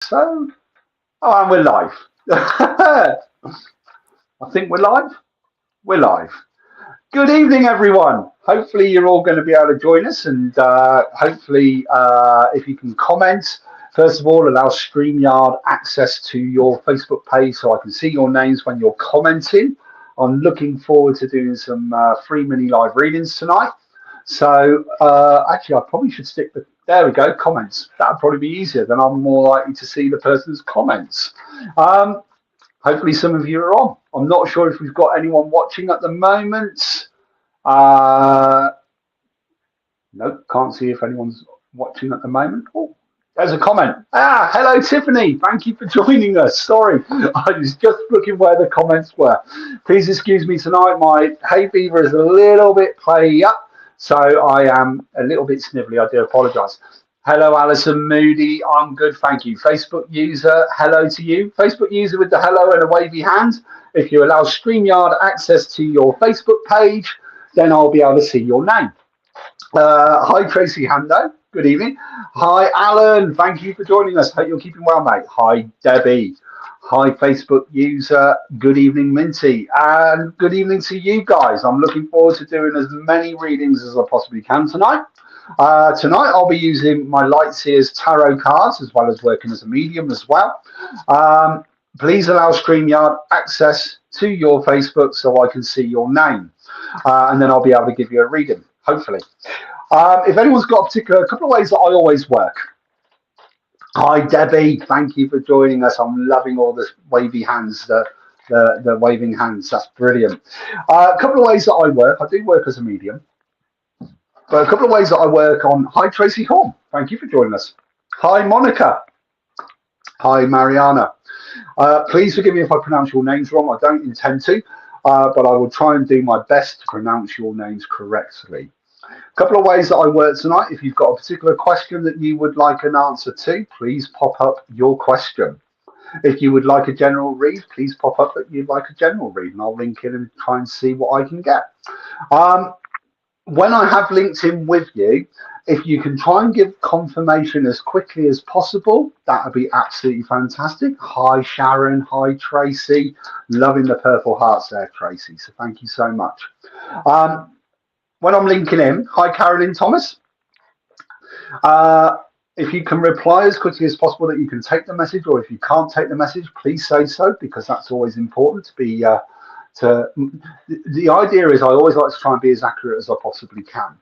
So, oh, and we're live. I think we're live. We're live. Good evening, everyone. Hopefully, you're all going to be able to join us, and hopefully, if you can comment, first of all, allow StreamYard access to your Facebook page so I can see your names when you're commenting. I'm looking forward to doing some free mini live readings tonight. So actually, I probably should stick the. There we go. Comments. That would probably be easier. Then I'm more likely to see the person's comments. Hopefully, some of you are on. I'm not sure if we've got anyone watching at the moment. Nope, can't see if anyone's watching at the moment. Oh, there's a comment. Hello, Tiffany. Thank you for joining us. Sorry, I was just looking where the comments were. Please excuse me tonight. My hay fever is a little bit playing up. So I am a little bit snivelly. I do apologise. Hello, Alison Moody. I'm good, thank you. Facebook user, hello to you. Facebook user with the hello and a wavy hand. If you allow StreamYard access to your Facebook page, then I'll be able to see your name. Hi, Tracy Hando. Good evening. Hi, Alan. Thank you for joining us. Hope you're keeping well, mate. Hi, Debbie. Hi, Facebook user. Good evening, Minty. And good evening to you guys. I'm looking forward to doing as many readings as I possibly can tonight. Tonight, I'll be using my Lightseers tarot cards as well as working as a medium as well. Please allow StreamYard access to your Facebook so I can see your name. And then I'll be able to give you a reading, hopefully. If anyone's got a couple of ways that I always work. Hi, Debbie. Thank you for joining us. I'm loving all the wavy hands, the waving hands. That's brilliant. A couple of ways that I work. I do work as a medium. But a couple of ways that I work on. Hi, Tracy Horn. Thank you for joining us. Hi, Monica. Hi, Mariana. Please forgive me if I pronounce your names wrong. I don't intend to, but I will try and do my best to pronounce your names correctly. A couple of ways that I work tonight. If you've got a particular question that you would like an answer to, please pop up your question. If you would like a general read, please pop up that you'd like a general read, and I'll link in and try and see what I can get. When I have linked in with you, if you can try and give confirmation as quickly as possible, that would be absolutely fantastic. Hi, Sharon. Hi, Tracy. Loving the purple hearts there, Tracy. So thank you so much. When I'm linking in, hi, Carolyn Thomas. If you can reply as quickly as possible that you can take the message, or if you can't take the message, please say so, because that's always important to be. The idea is I always like to try and be as accurate as I possibly can.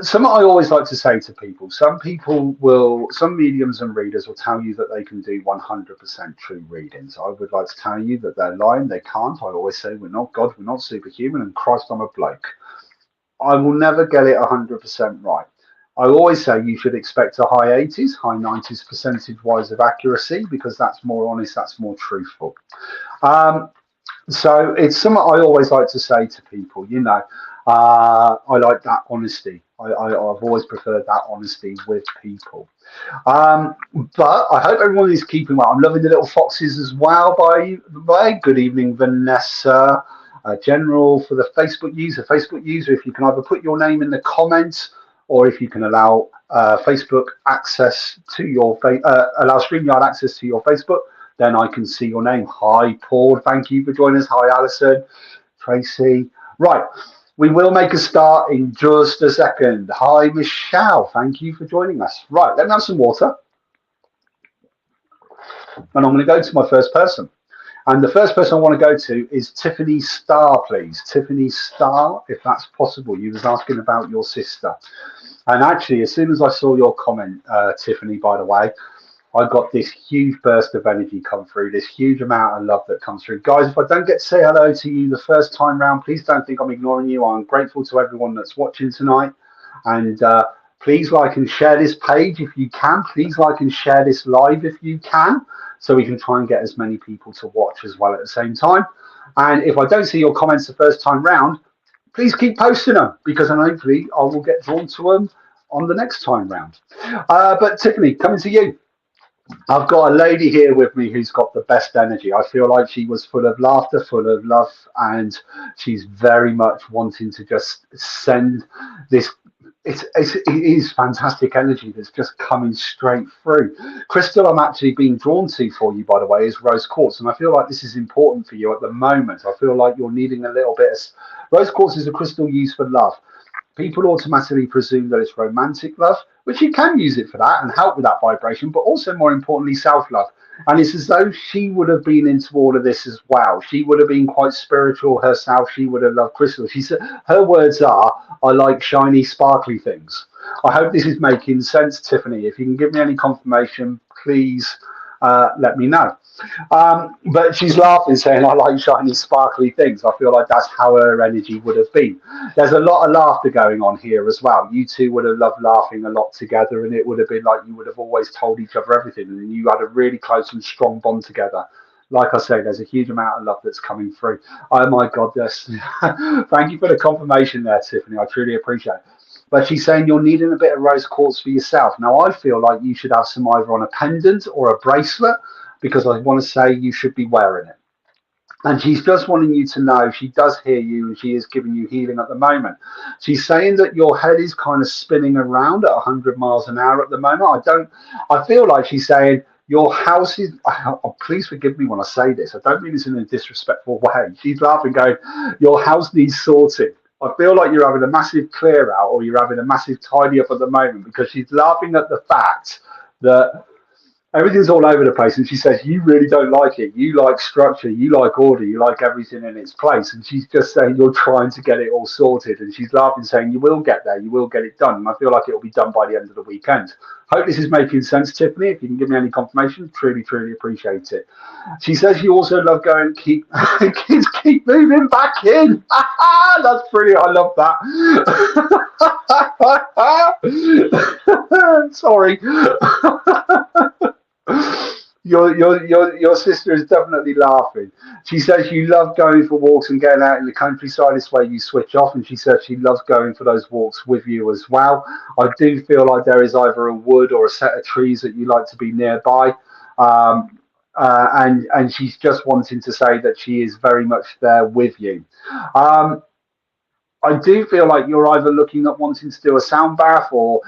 Something I always like to say to people, some mediums and readers will tell you that they can do 100% true readings. I would like to tell you that they're lying, they can't. I always say we're not God, we're not superhuman, and Christ, I'm a bloke. I will never get it 100% right. I always say you should expect a high 80s, high 90s percentage-wise of accuracy, because that's more honest, that's more truthful. So it's something I always like to say to people, you know, I like that honesty. I've always preferred that honesty with people. But I hope everyone is keeping well. I'm loving the little foxes as well, by the way. Good evening, Vanessa. General for the Facebook user, if you can either put your name in the comments, or if you can allow Facebook access to your, allow StreamYard access to your Facebook, then I can see your name. Hi, Paul. Thank you for joining us. Hi, Alison. Tracy. Right. We will make a start in just a second. Hi, Michelle. Thank you for joining us. Right. Let me have some water. And I'm going to go to my first person. And the first person I want to go to is Tiffany Starr, please. Tiffany Starr, if that's possible. You was asking about your sister. And actually, as soon as I saw your comment, Tiffany, by the way, I got this huge burst of energy come through, this huge amount of love that comes through. Guys, if I don't get to say hello to you the first time round, please don't think I'm ignoring you. I'm grateful to everyone that's watching tonight. And please like and share this page if you can. Please like and share this live if you can, so we can try and get as many people to watch as well at the same time. And if I don't see your comments the first time round, please keep posting them, because then hopefully I will get drawn to them on the next time round. But Tiffany, coming to you. I've got a lady here with me who's got the best energy. I feel like she was full of laughter, full of love, and she's very much wanting to just send this it is fantastic energy that's just coming straight through. Crystal, I'm actually being drawn to for you, by the way, is rose quartz, and I feel like this is important for you at the moment. I feel like you're needing a little bit of rose quartz is a crystal used for love. People automatically presume that it's romantic love, which you can use it for that and help with that vibration, but also more importantly, self-love. And it's as though she would have been into all of this as well. She would have been quite spiritual herself. She would have loved crystal. She said her words are, "I like shiny, sparkly things." I hope this is making sense, Tiffany. If you can give me any confirmation, please let me know. But she's laughing, saying, "I like shiny, sparkly things." I feel like that's how her energy would have been. There's a lot of laughter going on here as well. You two would have loved laughing a lot together, and it would have been like you would have always told each other everything, and you had a really close and strong bond together. Like I say, there's a huge amount of love that's coming through. Oh my God, yes. Thank you for the confirmation there, Tiffany. I truly appreciate it. But she's saying you're needing a bit of rose quartz for yourself. Now, I feel like you should have some either on a pendant or a bracelet, because I want to say you should be wearing it. And she's just wanting you to know she does hear you and she is giving you healing at the moment. She's saying that your head is kind of spinning around at 100 miles an hour at the moment. I feel like she's saying your house is, oh, please forgive me when I say this. I don't mean this in a disrespectful way. She's laughing, going, your house needs sorting. I feel like you're having a massive clear out or you're having a massive tidy up at the moment, because she's laughing at the fact that everything's all over the place, and she says you really don't like it. You like structure, you like order, you like everything in its place. And she's just saying you're trying to get it all sorted, and she's laughing, saying you will get there, you will get it done. And I feel like it will be done by the end of the weekend. Hope this is making sense, Tiffany. If you can give me any confirmation, truly, truly appreciate it. She says you also love going keep kids keep moving back in. That's brilliant. I love that. Sorry. Your sister is definitely laughing. She says you love going for walks and getting out in the countryside. This way you switch off, and she says she loves going for those walks with you as well. I do feel like there is either a wood or a set of trees that you like to be nearby. And she's just wanting to say that she is very much there with you. I do feel like you're either looking at wanting to do a sound bath or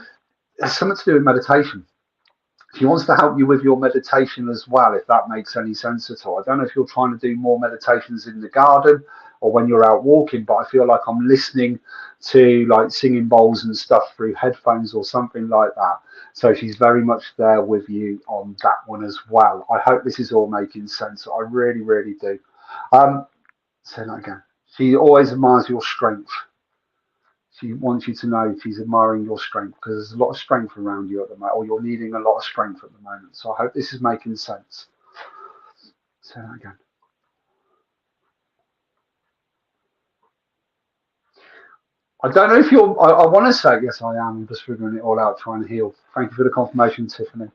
something to do with meditation. She wants to help you with your meditation as well, if that makes any sense at all. I don't know if you're trying to do more meditations in the garden or when you're out walking, but I feel like I'm listening to like singing bowls and stuff through headphones or something like that. So she's very much there with you on that one as well. I hope this is all making sense. I really, really do. Say that again. She always admires your strength. She wants you to know she's admiring your strength, because there's a lot of strength around you at the moment, or you're needing a lot of strength at the moment. So I hope this is making sense. Say that again. I don't know if you're, I want to say, yes, I am. I'm just figuring it all out, trying to heal. Thank you for the confirmation, Tiffany.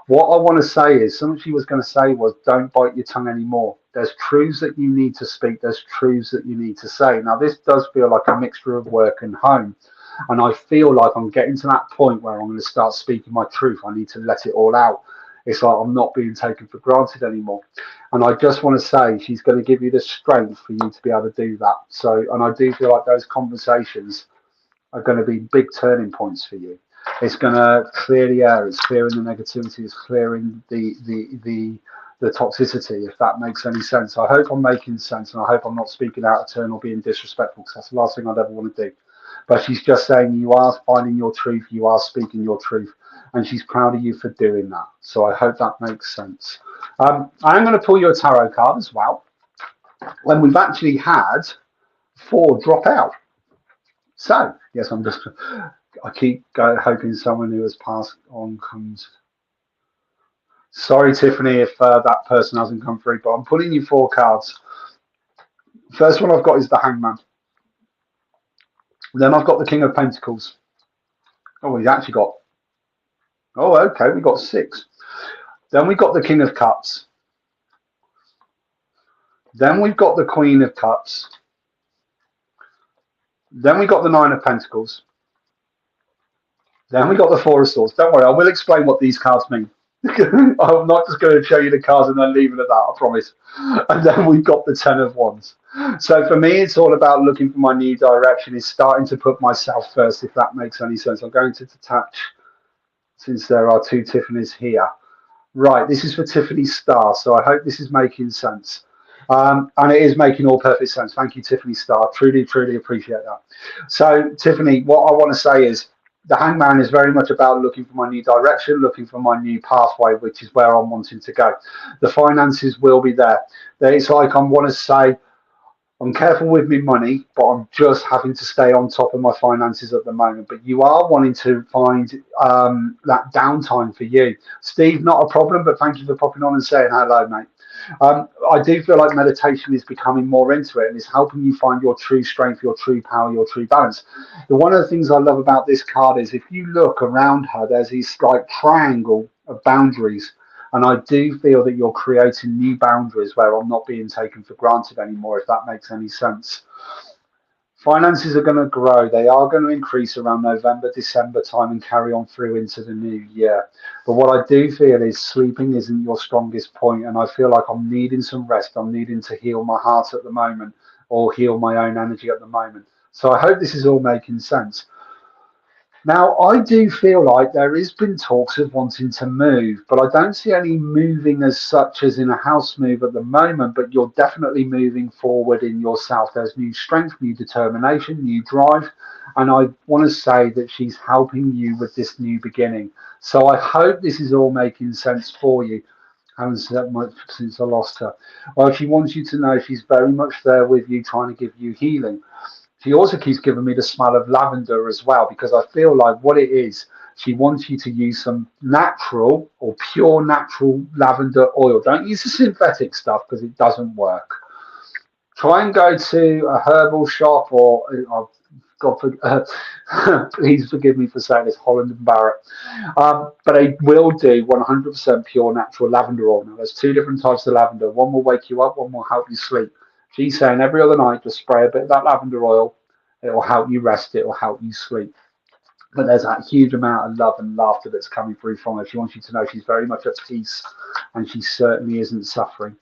What I want to say is, something she was going to say was, don't bite your tongue anymore. There's truths that you need to speak. There's truths that you need to say. Now, this does feel like a mixture of work and home. And I feel like I'm getting to that point where I'm going to start speaking my truth. I need to let it all out. It's like I'm not being taken for granted anymore. And I just want to say she's going to give you the strength for you to be able to do that. So, and I do feel like those conversations are going to be big turning points for you. It's going to clear the air. It's clearing the negativity. It's clearing the toxicity, if that makes any sense. I hope I'm making sense, and I hope I'm not speaking out of turn or being disrespectful, because that's the last thing I'd ever want to do. But she's just saying you are finding your truth, you are speaking your truth, and she's proud of you for doing that. So I hope that makes sense. I am going to pull you a tarot card as well, when we've actually had 4 drop out. So, yes, I keep hoping someone who has passed on comes. Sorry, Tiffany, if that person hasn't come through, but I'm pulling you 4 cards. First one I've got is the Hangman. Then I've got the King of Pentacles. Oh, he's actually got, oh, okay, we got 6. Then we've got the King of Cups. Then we've got the Queen of Cups. Then we got the 9 of Pentacles. Then we got the 4 of Swords. Don't worry, I will explain what these cards mean. I'm not just going to show you the cards and then leave it at that, I promise. And then we've got the Ten of Wands. So for me, it's all about looking for my new direction. It's starting to put myself first, if that makes any sense. I'm going to detach, since there are two Tiffany's here. Right, this is for Tiffany Star, so I hope this is making sense. And it is making all perfect sense. Thank you, Tiffany Star. Truly, truly appreciate that. So, Tiffany, what I want to say is the Hangman is very much about looking for my new direction, looking for my new pathway, which is where I'm wanting to go. The finances will be there. It's like I want to say, I'm careful with my money, but I'm just having to stay on top of my finances at the moment. But you are wanting to find that downtime for you. Steve, not a problem, but thank you for popping on and saying hello, mate. I do feel like meditation is becoming more into it and is helping you find your true strength, your true power, your true balance. One of the things I love about this card is if you look around her, there's this like triangle of boundaries. And I do feel that you're creating new boundaries where I'm not being taken for granted anymore, if that makes any sense. Finances are going to grow. They are going to increase around November, December time and carry on through into the new year. But what I do feel is sleeping isn't your strongest point, and I feel like I'm needing some rest. I'm needing to heal my heart at the moment or heal my own energy at the moment. So I hope this is all making sense. Now, I do feel like there has been talks of wanting to move, but I don't see any moving as such as in a house move at the moment, but you're definitely moving forward in yourself. There's new strength, new determination, new drive, and I want to say that she's helping you with this new beginning. So I hope this is all making sense for you. I haven't said that much since I lost her. Well, she wants you to know she's very much there with you, trying to give you healing. She also keeps giving me the smell of lavender as well, because I feel like what it is, she wants you to use some natural or pure natural lavender oil. Don't use the synthetic stuff because it doesn't work. Try and go to a herbal shop or, God, please forgive me for saying this, Holland and Barrett. But they will do 100% pure natural lavender oil. Now, there's two different types of lavender. One will wake you up, one will help you sleep. She's saying every other night, just spray a bit of that lavender oil. It will help you rest. It will help you sleep. But there's that huge amount of love and laughter that's coming through from her. She wants you to know she's very much at peace and she certainly isn't suffering.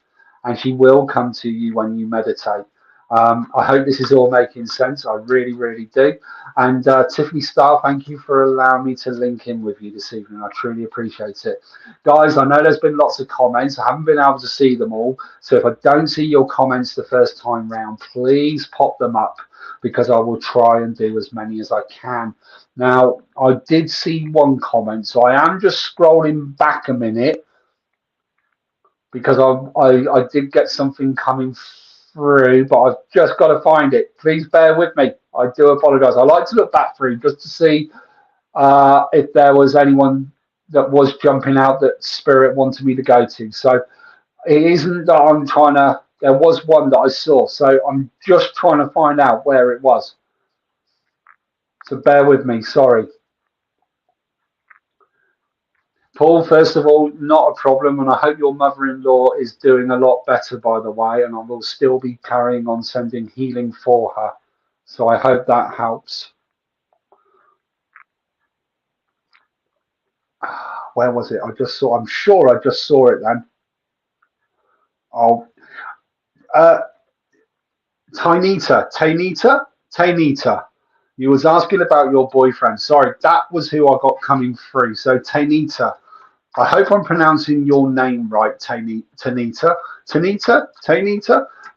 And she will come to you when you meditate. I hope this is all making sense. I really, really do. And Tiffany Starr, thank you for allowing me to link in with you this evening. I truly appreciate it. Guys, I know there's been lots of comments. I haven't been able to see them all. So if I don't see your comments the first time round, please pop them up because I will try and do as many as I can. Now, I did see one comment, so I am just scrolling back a minute because I did get something coming through, but I've just got to find it. Please bear with me. I do apologize. I like to look back through just to see if there was anyone that was jumping out that Spirit wanted me to go to. So it isn't that I'm trying to, there was one that I saw, so I'm just trying to find out where it was. So bear with me, sorry. Paul, first of all, not a problem, and I hope your mother-in-law is doing a lot better, by the way, and I will still be carrying on sending healing for her. So I hope that helps. Where was it? I just saw, I'm sure I just saw it then. Oh, Tainita. You was asking about your boyfriend. Sorry, that was who I got coming through. So Tainita. I hope I'm pronouncing your name right, Tanita.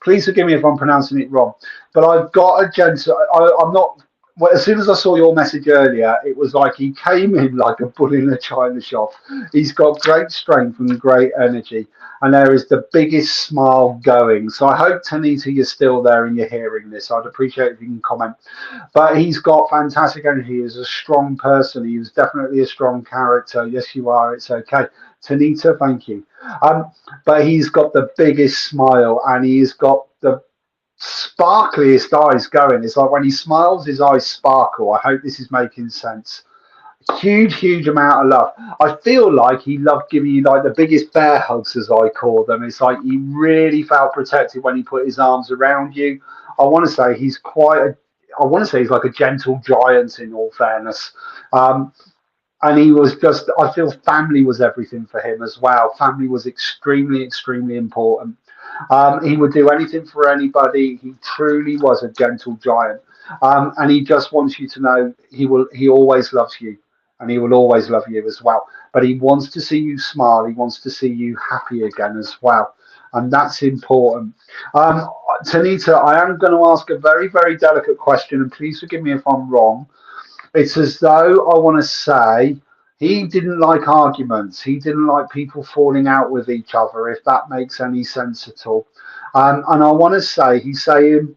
Please forgive me if I'm pronouncing it wrong. But I've got a gentle. I'm not. Well, as soon as I saw your message earlier, it was like he came in like a bull in a china shop. He's got great strength and great energy, and there is the biggest smile going. So I hope, Tanita, you're still there and you're hearing this. I'd appreciate if you can comment. But he's got fantastic energy. He's a strong person. He was definitely a strong character. Yes, you are. It's okay. Tanita, thank you. But he's got the biggest smile and he's got the sparkliest eyes going. It's like when he smiles, his eyes sparkle. I hope this is making sense. Huge amount of love. I feel like he loved giving you like the biggest bear hugs, as I call them. It's like he really felt protected when he put his arms around you. I want to say he's like a gentle giant in all fairness. And he was just, I feel family was everything for him as well. Family was extremely, extremely important. He would do anything for anybody. He truly was a gentle giant. And he just wants you to know he always loves you, and he will always love you as well. But he wants to see you smile. He wants to see you happy again as well. And that's important. Um, Tanita, I am going to ask a very, very delicate question, and please forgive me if I'm wrong. It's as though I want to say he didn't like arguments. He didn't like people falling out with each other, if that makes any sense at all. And I want to say he's saying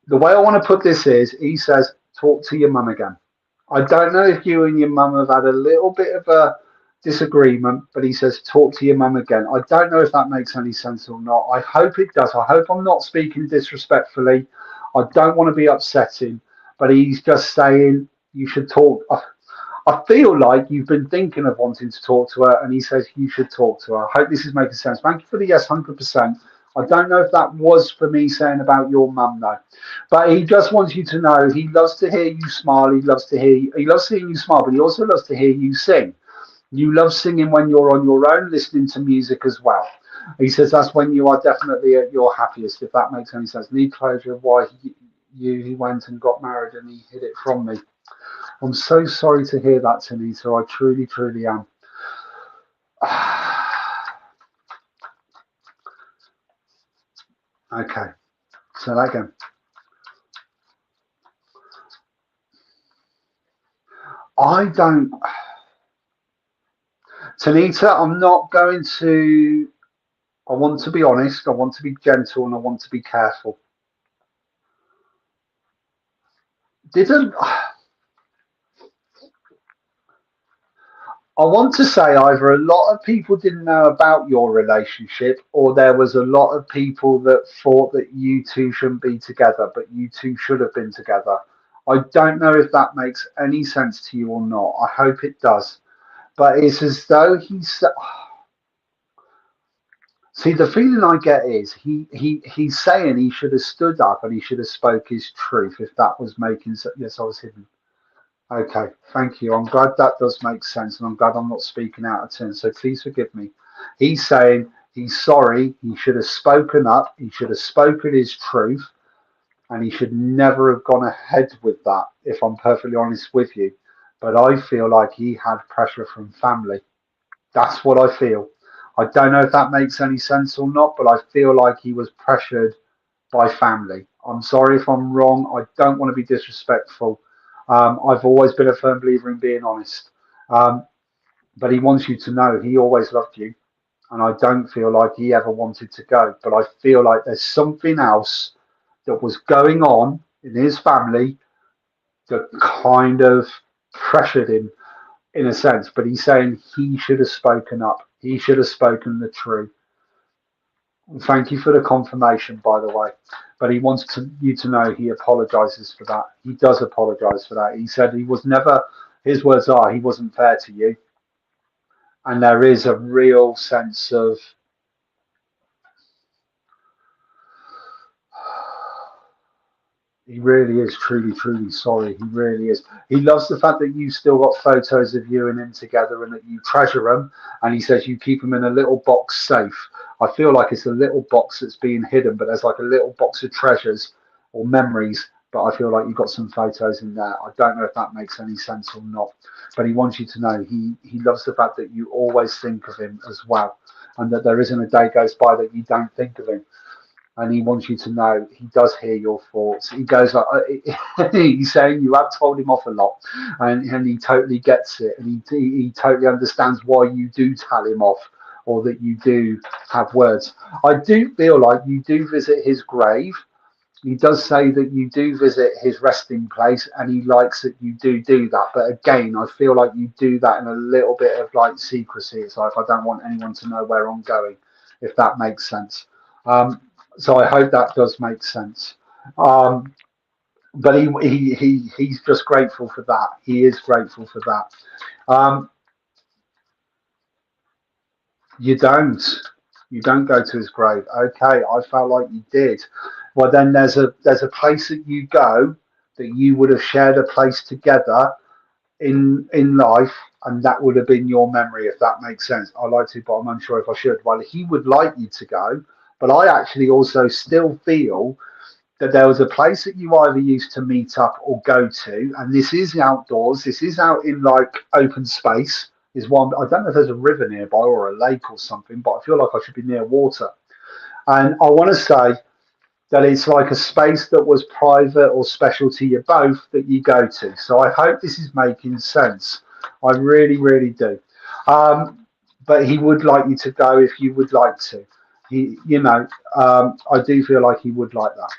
the way I want to put this is he says, talk to your mum again. I don't know if you and your mum have had a little bit of a disagreement, but he says, talk to your mum again. I don't know if that makes any sense or not. I hope it does. I hope I'm not speaking disrespectfully. I don't want to be upsetting, but he's just saying you should talk. I feel like you've been thinking of wanting to talk to her, and he says you should talk to her. I hope this is making sense. Thank you for the yes, 100%. I don't know if that was for me saying about your mum though, but he just wants you to know he loves to hear you smile. He loves seeing you smile, but he also loves to hear you sing. You love singing when you're on your own, listening to music as well. He says that's when you are definitely at your happiest, if that makes any sense. Need closure of why he went and got married and he hid it from me. I'm so sorry to hear that, Tanita. I truly, truly am. Okay, so that again. I don't, Tanita, I'm not going to, I want to be honest, I want to be gentle, and I want to be careful. Didn't, I want to say either a lot of people didn't know about your relationship, or there was a lot of people that thought that you two shouldn't be together, but you two should have been together. I don't know if that makes any sense to you or not. I hope it does. But it's as though he's. See, the feeling I get is he's saying he should have stood up and he should have spoke his truth if that was making sense. Yes, I was hidden. Okay, thank you. I'm glad that does make sense, and I'm glad I'm not speaking out of turn. So please forgive me. He's saying he's sorry. He should have spoken up. He should have spoken his truth, and he should never have gone ahead with that. If I'm perfectly honest with you, but I feel like he had pressure from family. That's what I feel. I don't know if that makes any sense or not, but I feel like he was pressured by family. I'm sorry if I'm wrong. I don't want to be disrespectful. I've always been a firm believer in being honest. Um, but he wants you to know he always loved you. And I don't feel like he ever wanted to go. But I feel like there's something else that was going on in his family that kind of pressured him in a sense. But he's saying he should have spoken up. He should have spoken the truth. Thank you for the confirmation, by the way. But he wants you to know he apologizes for that. He does apologize for that. He said he was never, his words are, he wasn't fair to you. And there is a real sense of, he really is truly, truly sorry. He really is. He loves the fact that you still got photos of you and him together and that you treasure them. And he says you keep them in a little box safe. I feel like it's a little box that's being hidden, but there's like a little box of treasures or memories. But I feel like you've got some photos in there. I don't know if that makes any sense or not. But he wants you to know he loves the fact that you always think of him as well. And that there isn't a day goes by that you don't think of him, and he wants you to know he does hear your thoughts. He goes like he's saying you have told him off a lot, and he totally gets it, and he totally understands why you do tell him off or that you do have words. I do feel like you do visit his grave. He does say that you do visit his resting place, and he likes that you do that. But again, I feel like you do that in a little bit of like secrecy. It's like I don't want anyone to know where I'm going, if that makes sense. So I hope that does make sense. Um, but he's just grateful for that. He is grateful for that. Um, you don't. You don't go to his grave. Okay, I felt like you did. Well, then there's a place that you go that you would have shared a place together in life, and that would have been your memory, if that makes sense. I like to, but I'm unsure if I should. Well, he would like you to go, but I actually also still feel that there was a place that you either used to meet up or go to, and this is outdoors, this is out in like open space. Is one, I don't know if there's a river nearby or a lake or something, but I feel like I should be near water. And I want to say that it's like a space that was private or special to you both that you go to. So I hope this is making sense. I really, really do. But he would like you to go if you would like to. I do feel like he would like that.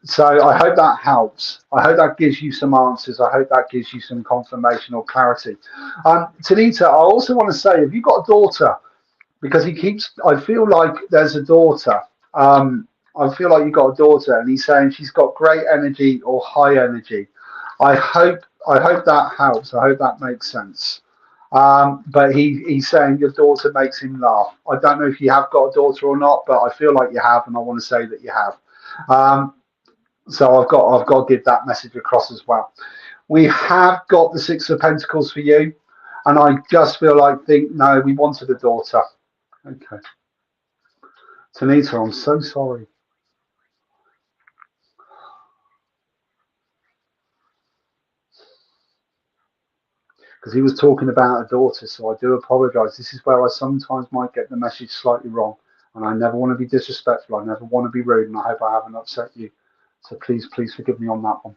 So I hope that helps. I hope that gives you some answers. I hope that gives you some confirmation or clarity. Tanita, I also want to say, have you got a daughter? Because I feel like there's a daughter. I feel like you've got a daughter, and he's saying she's got great energy or high energy. I hope that helps. I hope that makes sense. But he's saying your daughter makes him laugh. I don't know if you have got a daughter or not, but I feel like you have, and I want to say that you have. So I've got to give that message across as well. We have got the Six of Pentacles for you, and I just feel like no, we wanted a daughter. Okay, Tanita, I'm so sorry. Because he was talking about a daughter, so I do apologise. This is where I sometimes might get the message slightly wrong, and I never want to be disrespectful. I never want to be rude, and I hope I haven't upset you. So please forgive me on that one.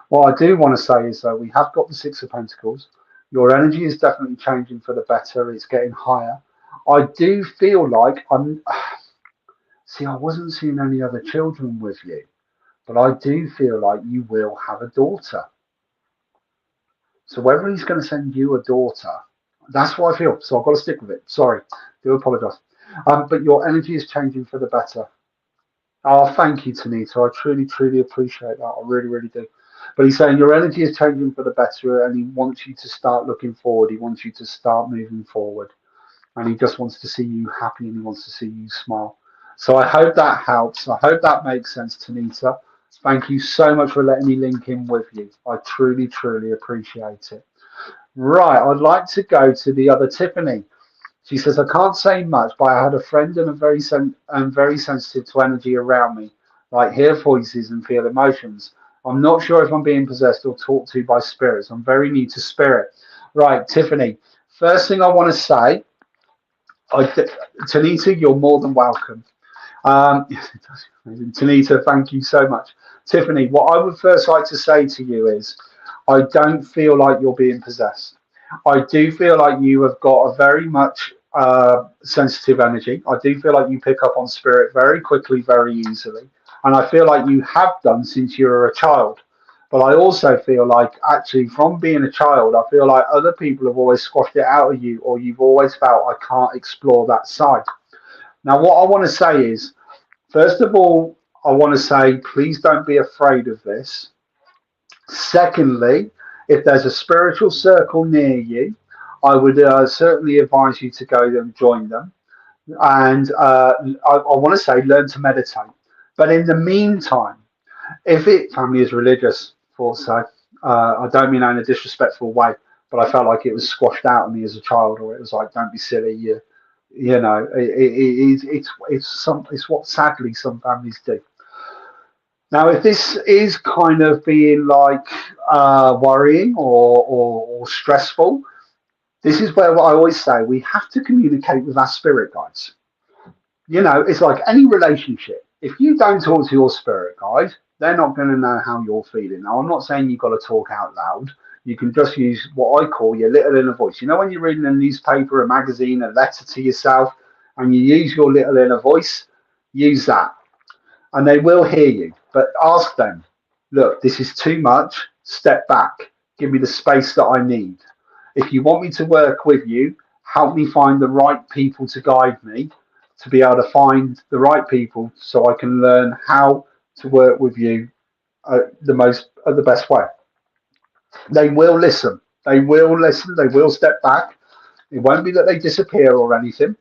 What I do want to say is that we have got the Six of Pentacles. Your energy is definitely changing for the better. It's getting higher. I do feel like I wasn't seeing any other children with you, but I do feel like you will have a daughter. So whether he's going to send you a daughter, that's what I feel. So I've got to stick with it. Sorry, do apologise. But your energy is changing for the better. Oh, thank you, Tanita. I truly, truly appreciate that. I really, really do. But he's saying your energy is changing for the better, and he wants you to start looking forward. He wants you to start moving forward. And he just wants to see you happy, and he wants to see you smile. So I hope that helps. I hope that makes sense, Tanita. Thank you so much for letting me link in with you. I truly, truly appreciate it. Right, I'd like to go to the other Tiffany. She says, I can't say much, but I had a friend and I'm very sensitive to energy around me, like hear voices and feel emotions. I'm not sure if I'm being possessed or talked to by spirits. I'm very new to spirit. Right, Tiffany, first thing I want to say, Tanita, you're more than welcome. Tanita, thank you so much. Tiffany, what I would first like to say to you is, I don't feel like you're being possessed. I do feel like you have got a very much sensitive energy. I do feel like you pick up on spirit very quickly, very easily. And I feel like you have done since you were a child. But I also feel like actually from being a child, I feel like other people have always squashed it out of you, or you've always felt I can't explore that side. Now, what I want to say is, first of all, I want to say, please don't be afraid of this. Secondly, if there's a spiritual circle near you, I would certainly advise you to go and join them. And I want to say, learn to meditate. But in the meantime, if family is religious, thought so. I don't mean that in a disrespectful way, but I felt like it was squashed out of me as a child, or it was like, don't be silly, it's what sadly some families do. Now, if this is kind of being like worrying or stressful, this is where I always say we have to communicate with our spirit guides. It's like any relationship. If you don't talk to your spirit guide, they're not going to know how you're feeling. Now, I'm not saying you've got to talk out loud. You can just use what I call your little inner voice. When you're reading a newspaper, a magazine, a letter to yourself, and you use your little inner voice, use that. And they will hear you. But ask them, look, this is too much. Step back. Give me the space that I need. If you want me to work with you, help me find the right people to guide me, to be able to find the right people so I can learn how to work with you the best way. They will listen. They will listen. They will step back. It won't be that they disappear or anything.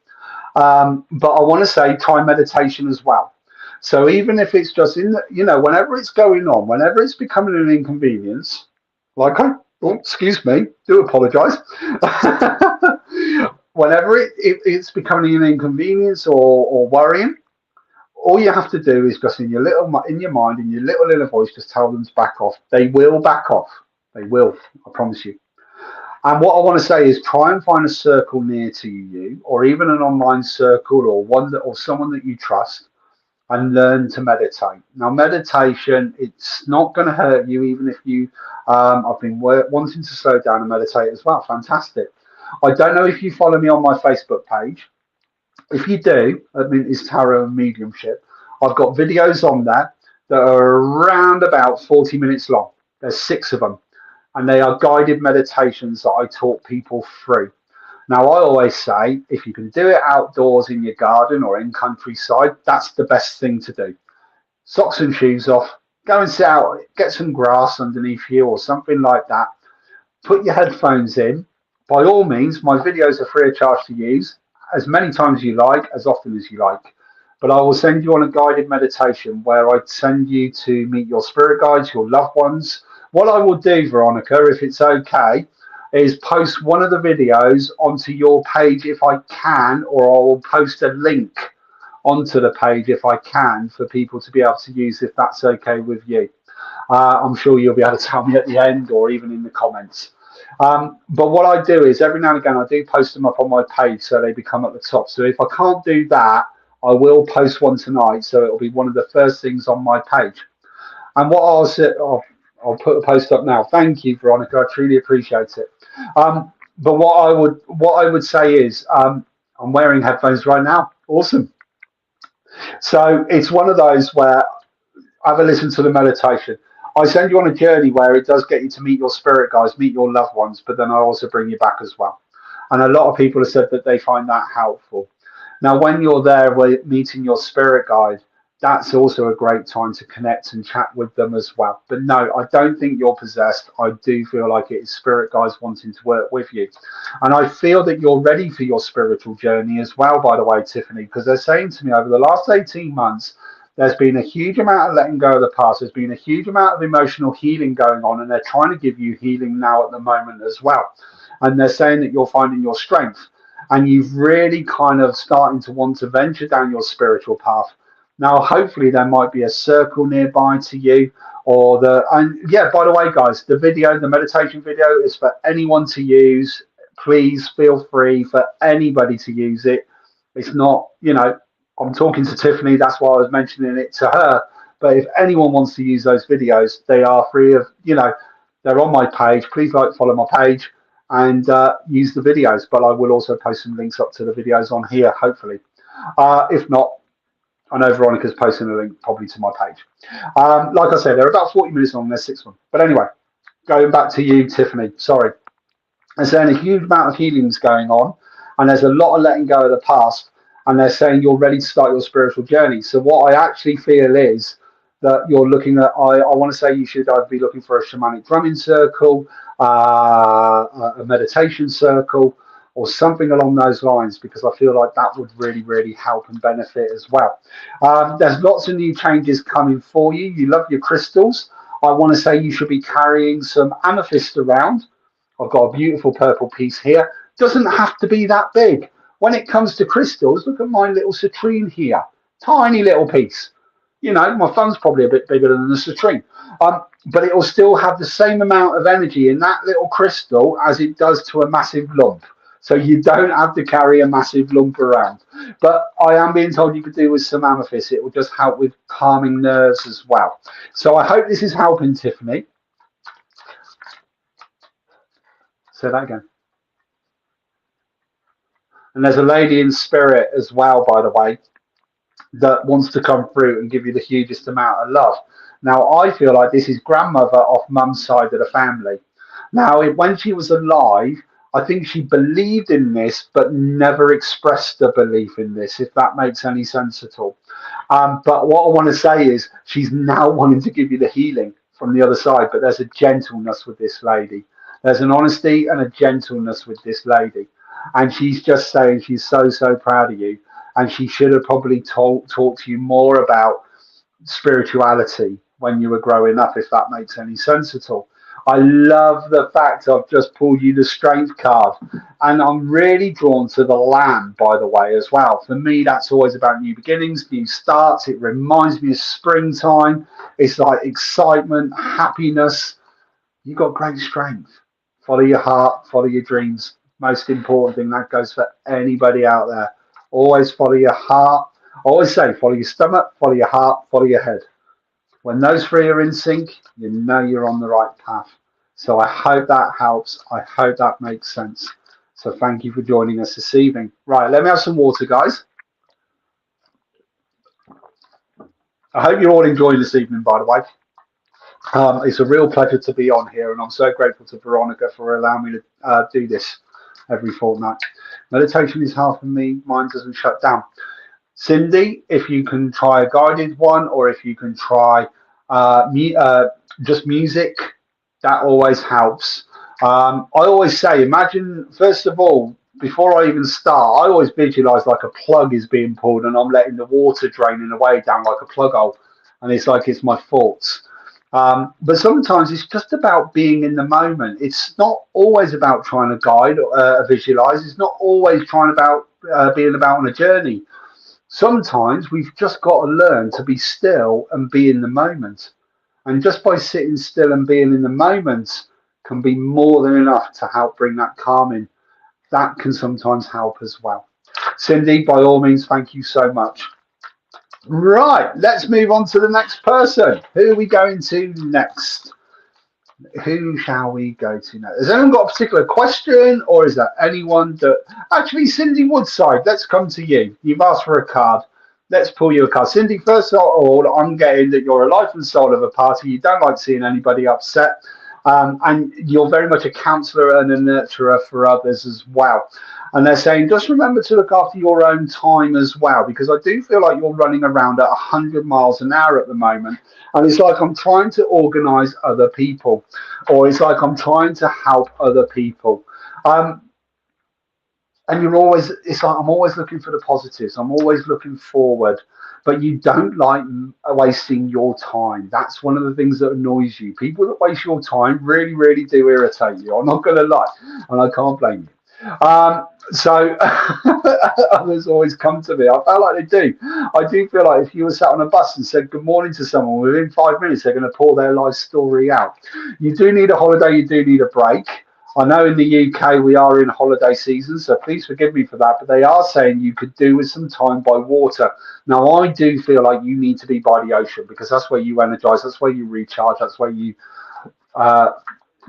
But I want to say time meditation as well. So even if it's just in the, whenever it's going on, whenever it's becoming an inconvenience, like oh, excuse me, do apologise. Whenever it's becoming an inconvenience or worrying, all you have to do is just in your mind, in your little inner voice, just tell them to back off. They will back off. They will. I promise you. And what I want to say is try and find a circle near to you, or even an online circle, or someone that you trust, and learn to meditate. Now, meditation, it's not going to hurt you, even if you. I've been wanting to slow down and meditate as well. Fantastic. I don't know if you follow me on my Facebook page. If you do, I mean, it's Tarot and Mediumship. I've got videos on there that are around about 40 minutes long. There's 6 of them, and they are guided meditations that I talk people through. Now, I always say, if you can do it outdoors in your garden or in countryside, that's the best thing to do. Socks and shoes off, go and sit out, get some grass underneath you or something like that. Put your headphones in. By all means, my videos are free of charge to use as many times as you like, as often as you like. But I will send you on a guided meditation where I send you to meet your spirit guides, your loved ones. What I will do, Veronica, if it's okay, is post one of the videos onto your page if I can, or I will post a link onto the page if I can for people to be able to use, if that's okay with you. I'm sure you'll be able to tell me at the end or even in the comments. But what I do is every now and again I do post them up on my page so they become at the top. So if I can't do that, I will post one tonight, so it'll be one of the first things on my page. And what I'll put the post up now. Thank you, Veronica. I truly appreciate it. But what I would say is I'm wearing headphones right now. Awesome. So it's one of those where have a listen to the meditation. I send you on a journey where it does get you to meet your spirit guides, meet your loved ones, but then I also bring you back as well. And a lot of people have said that they find that helpful. Now, when you're there meeting your spirit guide, that's also a great time to connect and chat with them as well. But no, I don't think you're possessed. I do feel like it is spirit guides wanting to work with you. And I feel that you're ready for your spiritual journey as well, by the way, Tiffany, because they're saying to me over the last 18 months, there's been a huge amount of letting go of the past. There's been a huge amount of emotional healing going on, and they're trying to give you healing now at the moment as well. And they're saying that you're finding your strength, and you've really kind of starting to want to venture down your spiritual path. Now, hopefully there might be a circle nearby to you, and yeah, by the way, guys, the meditation video is for anyone to use. Please feel free for anybody to use it. It's not, I'm talking to Tiffany, that's why I was mentioning it to her. But if anyone wants to use those videos, they are free of, they're on my page. Please follow my page and use the videos. But I will also post some links up to the videos on here, hopefully. If not, I know Veronica's posting a link probably to my page. Like I said, they're about 40 minutes long, there's 6 of them. But anyway, going back to you, Tiffany, sorry. There's saying a huge amount of healing's going on, and there's a lot of letting go of the past. And they're saying you're ready to start your spiritual journey. So what I actually feel is that you're looking at, I want to say you should either be looking for a shamanic drumming circle, a meditation circle, or something along those lines, because I feel like that would really, really help and benefit as well. There's lots of new changes coming for you. You love your crystals. I want to say you should be carrying some amethyst around. I've got a beautiful purple piece here. Doesn't have to be that big. When it comes to crystals, look at my little citrine here. Tiny little piece. My thumb's probably a bit bigger than the citrine. But it will still have the same amount of energy in that little crystal as it does to a massive lump. So you don't have to carry a massive lump around. But I am being told you could do with some amethyst. It will just help with calming nerves as well. So I hope this is helping, Tiffany. Say that again. And there's a lady in spirit as well, by the way, that wants to come through and give you the hugest amount of love. Now, I feel like this is grandmother off mum's side of the family. Now, when she was alive, I think she believed in this, but never expressed a belief in this, if that makes any sense at all. But what I want to say is she's now wanting to give you the healing from the other side, but there's a gentleness with this lady. There's an honesty and a gentleness with this lady. And she's just saying she's so, so proud of you. And she should have probably talked to you more about spirituality when you were growing up, if that makes any sense at all. I love the fact I've just pulled you the strength card, and I'm really drawn to the lamb, by the way, as well. For me, that's always about new beginnings, new starts. It reminds me of springtime. It's like excitement, happiness. You've got great strength. Follow your heart, follow your dreams. Most important thing, that goes for anybody out there. Always follow your heart. I always say, follow your stomach, follow your heart, follow your head. When those three are in sync, you know you're on the right path. So I hope that helps. I hope that makes sense. So thank you for joining us this evening. Right, let me have some water, guys. I hope you're all enjoying this evening, by the way. It's a real pleasure to be on here, and I'm so grateful to Veronica for allowing me to do this every fortnight. Meditation is half of me, mine doesn't shut down. Cindy, if you can try a guided one, or if you can try just music, that always helps. I always say, imagine, first of all, before I even start, I always visualize like a plug is being pulled and I'm letting the water draining away down like a plug hole. And it's like it's my thoughts. But sometimes it's just about being in the moment. It's not always about trying to guide or visualize. It's not always trying about being about on a journey. Sometimes we've just got to learn to be still and be in the moment. And just by sitting still and being in the moment can be more than enough to help bring that calm in. That can sometimes help as well. Cindy, by all means, thank you so much. Right, let's move on to the next person. Who are we going to next? Who shall we go to next? Has anyone got a particular question, or is there anyone that... Actually, Cindy Woodside, let's come to you. You've asked for a card. Let's pull you a card. Cindy, first of all, I'm getting that you're a life and soul of a party. You don't like seeing anybody upset. And you're very much a counsellor and a nurturer for others as well. And they're saying, just remember to look after your own time as well, because I do feel like you're running around at 100 miles an hour at the moment. And it's like I'm trying to organise other people, or it's like I'm trying to help other people. And you're always, it's like I'm always looking for the positives. I'm always looking forward. But you don't like wasting your time. That's one of the things that annoys you. People that waste your time really, really do irritate you. I'm not going to lie, and I can't blame you. So others always come to me. I feel like they do. I do feel like if you were sat on a bus and said good morning to someone, within 5 minutes they're going to pour their life story out. You do need a holiday. You do need a break. I know in the UK we are in holiday season, so please forgive me for that, but they are saying you could do with some time by water. Now, I do feel like you need to be by the ocean, because that's where you energize, that's where you recharge, that's where you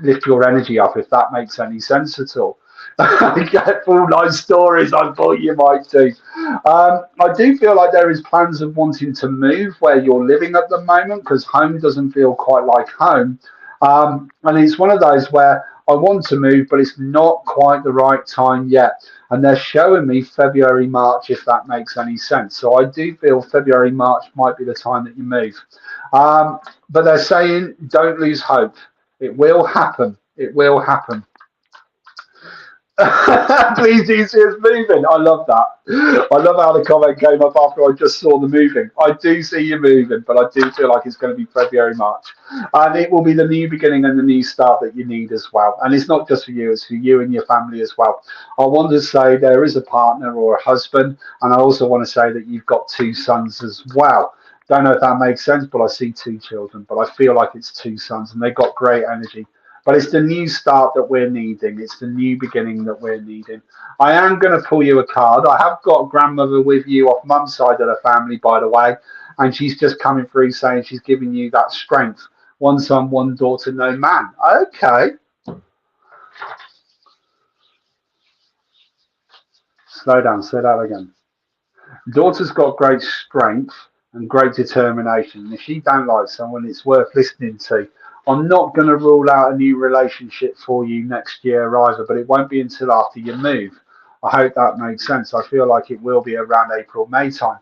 lift your energy up, if that makes any sense at all. Get full life stories, I thought you might do. I do feel like there is plans of wanting to move where you're living at the moment, because home doesn't feel quite like home. And it's one of those where I want to move, but it's not quite the right time yet. And they're showing me February, March, if that makes any sense. So I do feel February, March might be the time that you move. But they're saying don't lose hope. It will happen. It will happen. Please do see us moving. I love that. I love how the comment came up after I just saw the moving. I do see you moving, but I do feel like it's going to be February, March. And it will be the new beginning and the new start that you need as well. And it's not just for you, it's for you and your family as well. I want to say there is a partner or a husband, and I also want to say that you've got 2 sons as well. Don't know if that makes sense, but I see 2 children, but I feel like it's 2 sons, and they've got great energy. But it's the new start that we're needing. It's the new beginning that we're needing. I am going to pull you a card. I have got a grandmother with you off mum's side of the family, by the way. And she's just coming through saying she's giving you that strength. 1 son, 1 daughter, no man. Okay. Slow down. Say that again. Daughter's got great strength and great determination. And if she don't like someone, it's worth listening to. I'm not going to rule out a new relationship for you next year either, but it won't be until after you move. I hope that makes sense. I feel like it will be around April, May time.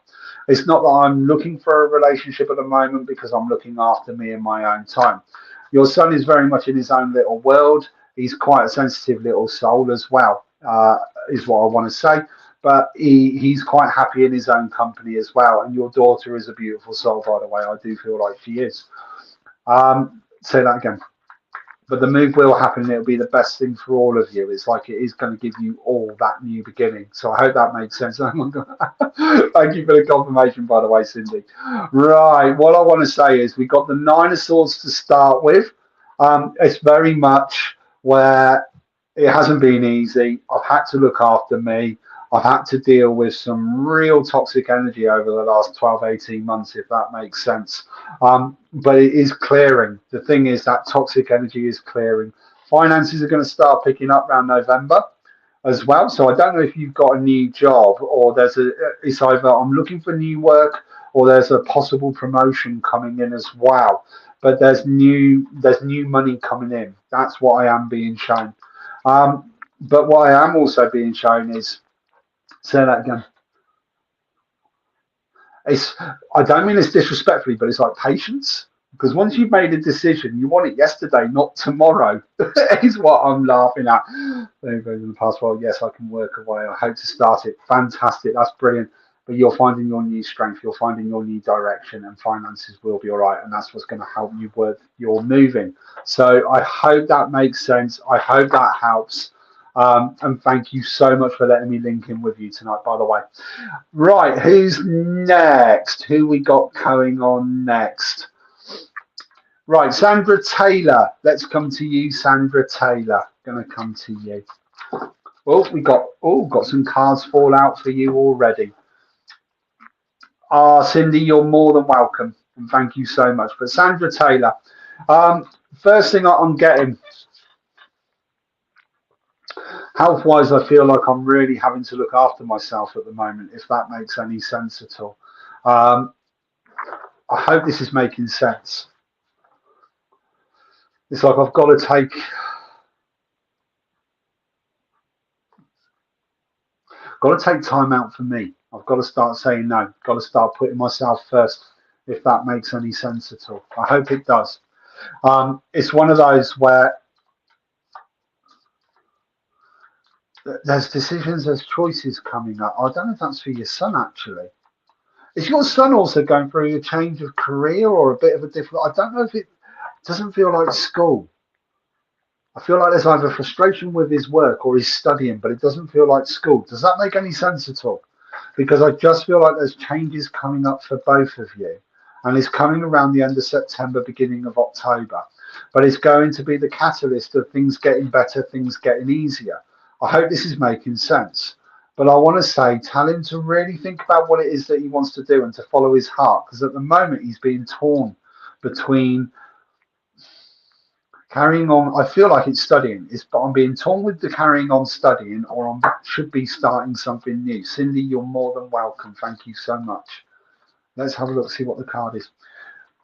It's not that I'm looking for a relationship at the moment, because I'm looking after me in my own time. Your son is very much in his own little world. He's quite a sensitive little soul as well, is what I want to say. but he's quite happy in his own company as well. And your daughter is a beautiful soul, by the way. I do feel like she is. Say that again. But the move will happen and it'll be the best thing for all of you. It's like it is going to give you all that new beginning. So I hope that makes sense. Oh my God. Thank you for the confirmation, by the way, Cindy. Right. What I want to say is we got the Nine of Swords to start with. It's very much where it hasn't been easy. I've had to look after me. I've had to deal with some real toxic energy over the last 12, 18 months, if that makes sense. But it is clearing. The thing is that toxic energy is clearing. Finances are going to start picking up around November as well. So I don't know if you've got a new job or it's either I'm looking for new work or there's a possible promotion coming in as well. But there's new money coming in. That's what I am being shown. But what I am also being shown is, say that again. I don't mean this disrespectfully, but it's like patience. Because once you've made a decision, you want it yesterday, not tomorrow. Is what I'm laughing at. In the past, well, yes, I can work away. I hope to start it. Fantastic. That's brilliant. But you're finding your new strength. You're finding your new direction, and finances will be all right. And that's what's going to help you with your moving. So I hope that makes sense. I hope that helps. And thank you so much for letting me link in with you tonight, by the way. Right, who's next? Who we got going on next? Right, Sandra Taylor. Let's come to you, Sandra Taylor. Going to come to you. Oh, we got some cards fall out for you already. Cindy, you're more than welcome, and thank you so much. But Sandra Taylor, first thing I'm getting. Health-wise, I feel like I'm really having to look after myself at the moment, if that makes any sense at all. I hope this is making sense. It's like I've got to take time out for me. I've got to start saying no. Got to start putting myself first, if that makes any sense at all. I hope it does. It's one of those where there's decisions, there's choices coming up. I don't know if that's for your son, actually. Is your son also going through a change of career or a bit of a different? I don't know if it doesn't feel like school. I feel like there's either frustration with his work or his studying, but it doesn't feel like school. Does that make any sense at all? Because I just feel like there's changes coming up for both of you. And it's coming around the end of September, beginning of October. But it's going to be the catalyst of things getting better, things getting easier. I hope this is making sense. But I want to say, tell him to really think about what it is that he wants to do and to follow his heart. Because at the moment, he's being torn between carrying on. I feel like it's studying. But I'm being torn with the carrying on studying, or I should be starting something new. Cindy, you're more than welcome. Thank you so much. Let's have a look, see what the card is.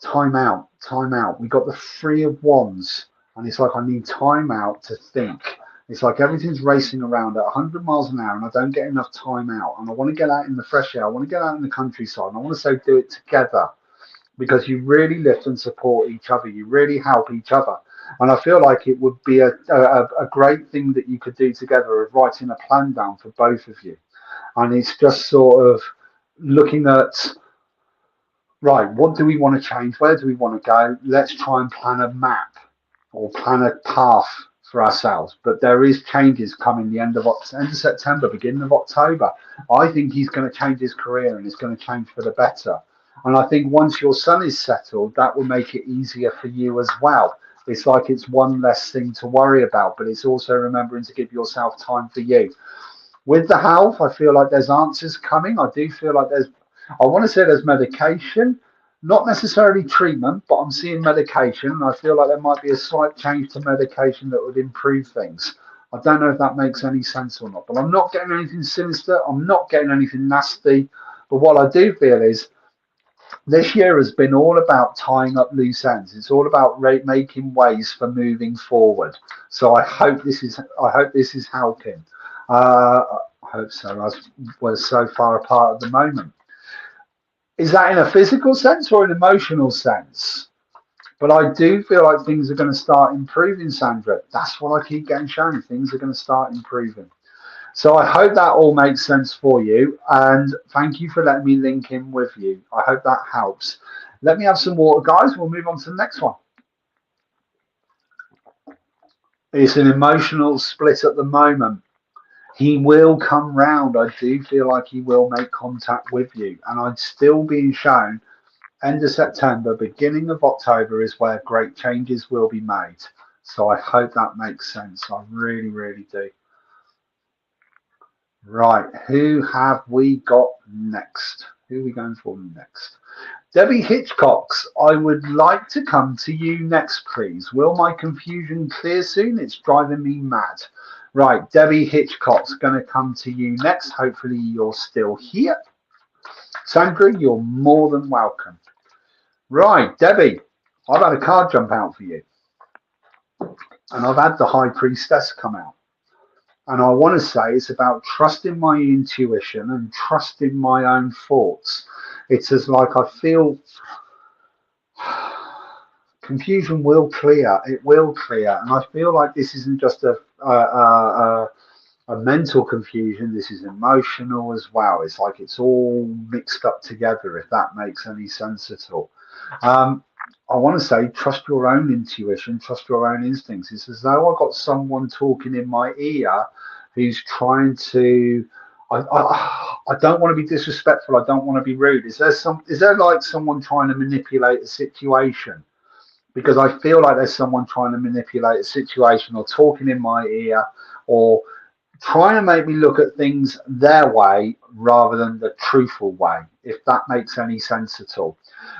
Time out, time out. We got the Three of Wands. And it's like I need time out to think. It's like everything's racing around at 100 miles an hour and I don't get enough time out. And I want to get out in the fresh air. I want to get out in the countryside. And I want to say do it together because you really lift and support each other. You really help each other. And I feel like it would be a great thing that you could do together of writing a plan down for both of you. And it's just sort of looking at, right, what do we want to change? Where do we want to go? Let's try and plan a map or plan a path for ourselves. But there is changes coming the end of September, beginning of October. I think he's going to change his career and it's going to change for the better. And I think once your son is settled, that will make it easier for you as well. It's like it's one less thing to worry about, but it's also remembering to give yourself time for you. With the health, I feel like there's answers coming. I do feel like I want to say there's medication, not necessarily treatment, but I'm seeing medication. And I feel like there might be a slight change to medication that would improve things. I don't know if that makes any sense or not, but I'm not getting anything sinister. I'm not getting anything nasty. But what I do feel is this year has been all about tying up loose ends. It's all about making ways for moving forward. So I hope this is helping. I hope so, as we're so far apart at the moment. Is that in a physical sense or an emotional sense? But I do feel like things are going to start improving, Sandra. That's what I keep getting shown. Things are going to start improving. So I hope that all makes sense for you, and thank you for letting me link in with you. I hope that helps. Let me have some water, guys. We'll move on to the next one. It's an emotional split at the moment. He will come round. I do feel like he will make contact with you, and I'm still being shown end of September, beginning of October is where great changes will be made. So I hope that makes sense. I really, really do. Right, who have we got next? Who are we going for next? Debbie Hitchcocks, I would like to come to you next, please. Will my confusion clear soon? It's driving me mad. Right, Debbie Hitchcock's going to come to you next. Hopefully you're still here. Sandra, you're more than welcome. Right, Debbie, I've had a card jump out for you. And I've had the High Priestess come out. And I want to say it's about trusting my intuition and trusting my own thoughts. It's as like I feel confusion will clear. It will clear. And I feel like this isn't just a mental confusion. This is emotional as well. It's like it's all mixed up together, if that makes any sense at all. I want to say trust your own intuition, trust your own instincts. It's as though I've got someone talking in my ear who's trying to. I don't want to be disrespectful. I don't want to be rude. Is there like someone trying to manipulate a situation? Because I feel like there's someone trying to manipulate a situation or talking in my ear or trying to make me look at things their way rather than the truthful way, if that makes any sense at all.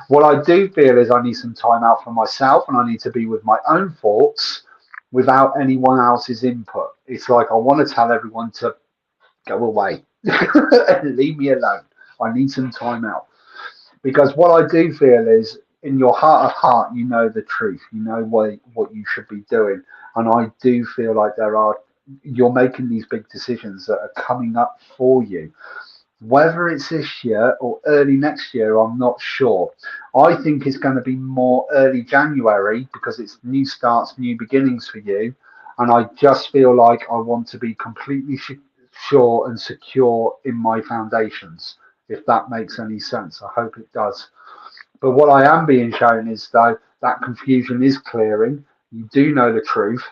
What I do feel is I need some time out for myself and I need to be with my own thoughts without anyone else's input. It's like I want to tell everyone to go away and leave me alone. I need some time out. Because what I do feel is in your heart of heart, you know the truth. You know what you should be doing. And I do feel like you're making these big decisions that are coming up for you. Whether it's this year or early next year, I'm not sure. I think it's going to be more early January because it's new starts, new beginnings for you. And I just feel like I want to be completely sure and secure in my foundations, if that makes any sense. I hope it does. But what I am being shown is, though, that confusion is clearing. You do know the truth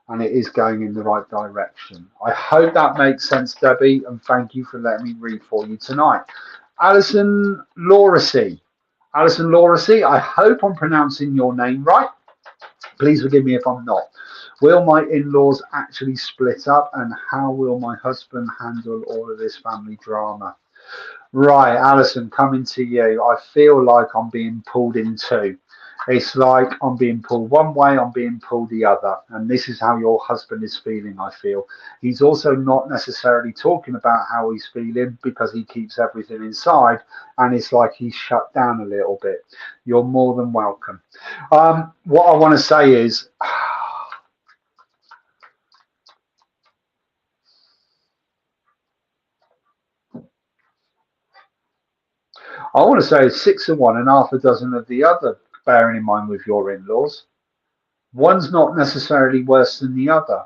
and it is going in the right direction. I hope that makes sense, Debbie, and thank you for letting me read for you tonight. Alison Lauracy. Alison Lauracy, I hope I'm pronouncing your name right. Please forgive me if I'm not. Will my in-laws actually split up and how will my husband handle all of this family drama? Right, Alison, coming to you. I feel like I'm being pulled in two. It's like I'm being pulled one way, I'm being pulled the other. And this is how your husband is feeling, I feel. He's also not necessarily talking about how he's feeling because he keeps everything inside. And it's like he's shut down a little bit. You're more than welcome. What I want to say is, I want to say 6 of one and half a dozen of the other, bearing in mind with your in-laws. One's not necessarily worse than the other.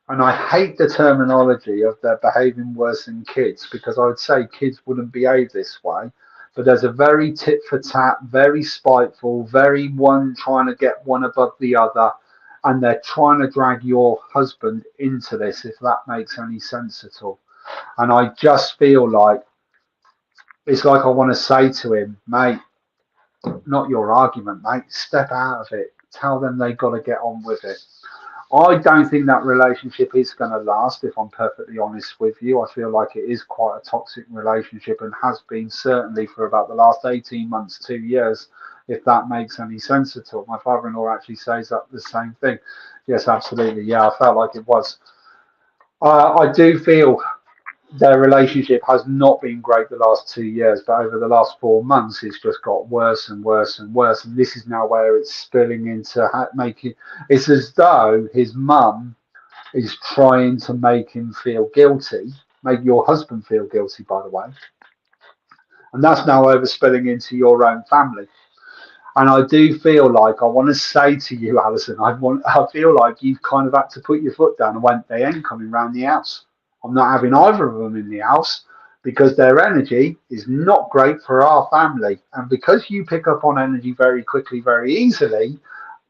And I hate the terminology of they're behaving worse than kids because I would say kids wouldn't behave this way. But there's a very tit for tat, very spiteful, very one trying to get one above the other. And they're trying to drag your husband into this, if that makes any sense at all. And I just feel like it's like I want to say to him, mate, not your argument, mate. Step out of it. Tell them they got to get on with it. I don't think that relationship is going to last, if I'm perfectly honest with you. I feel like it is quite a toxic relationship and has been certainly for about the last 18 months, 2 years, if that makes any sense at all. My father-in-law actually says that the same thing. Yes, absolutely. Yeah, I felt like it was. I do feel their relationship has not been great the last 2 years, but over the last 4 months, it's just got worse and worse and worse. And this is now where it's spilling into making it's as though his mum is trying to make him feel guilty, make your husband feel guilty, by the way. And that's now overspilling into your own family. And I do feel like I want to say to you, Alison, I feel like you've kind of had to put your foot down and went, they ain't coming round the house. I'm not having either of them in the house because their energy is not great for our family. And because you pick up on energy very quickly, very easily,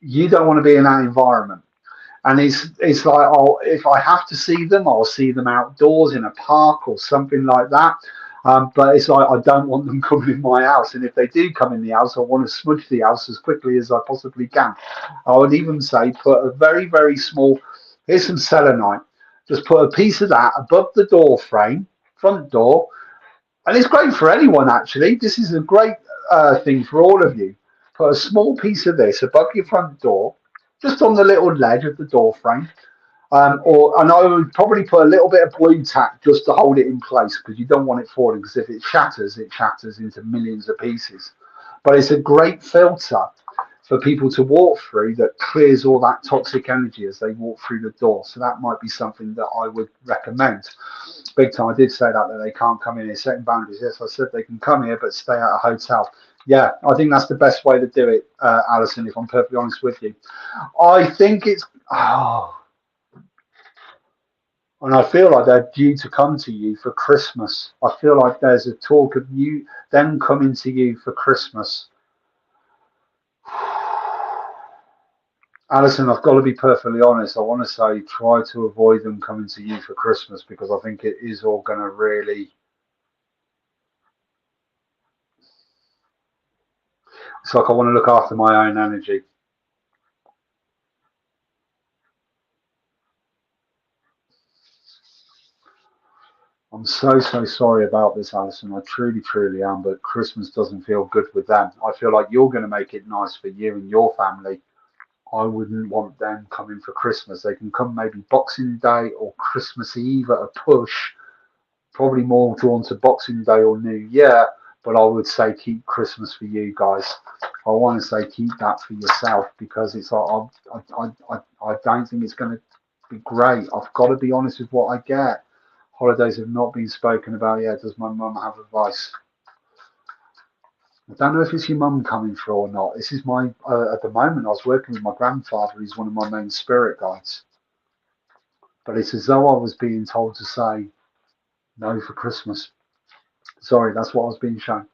you don't want to be in that environment. And it's like, oh, if I have to see them, I'll see them outdoors in a park or something like that. But it's like I don't want them coming in my house. And if they do come in the house, I want to smudge the house as quickly as I possibly can. I would even say put a very, very small, here's some selenite. Just put a piece of that above the door frame, front door. And it's great for anyone, actually. This is a great thing for all of you. Put a small piece of this above your front door, just on the little ledge of the door frame. And I would probably put a little bit of blue tack just to hold it in place because you don't want it falling because if it shatters into millions of pieces. But it's a great filter for people to walk through that clears all that toxic energy as they walk through the door. So that might be something that I would recommend. Big time. I did say that they can't come in here, setting boundaries. Yes, I said they can come here, but stay at a hotel. Yeah, I think that's the best way to do it, Alison, if I'm perfectly honest with you. I think it's... And I feel like they're due to come to you for Christmas. I feel like there's a talk of them coming to you for Christmas. Alison, I've got to be perfectly honest. I want to say try to avoid them coming to you for Christmas because I think it is all going to really... It's like I want to look after my own energy. I'm so sorry about this, Alison. I truly, truly am. But Christmas doesn't feel good with them. I feel like you're going to make it nice for you and your family. I wouldn't want them coming for Christmas. They can come maybe Boxing Day or Christmas Eve at a push. Probably more drawn to Boxing Day or New Year. But I would say keep Christmas for you guys. I want to say keep that for yourself because it's like I don't think it's going to be great. I've got to be honest with what I get. Holidays have not been spoken about yet. Does my mum have advice? I don't know if it's your mum coming through or not. This is my, at the moment, I was working with my grandfather. He's one of my main spirit guides. But it's as though I was being told to say no for Christmas. Sorry, that's what I was being shown.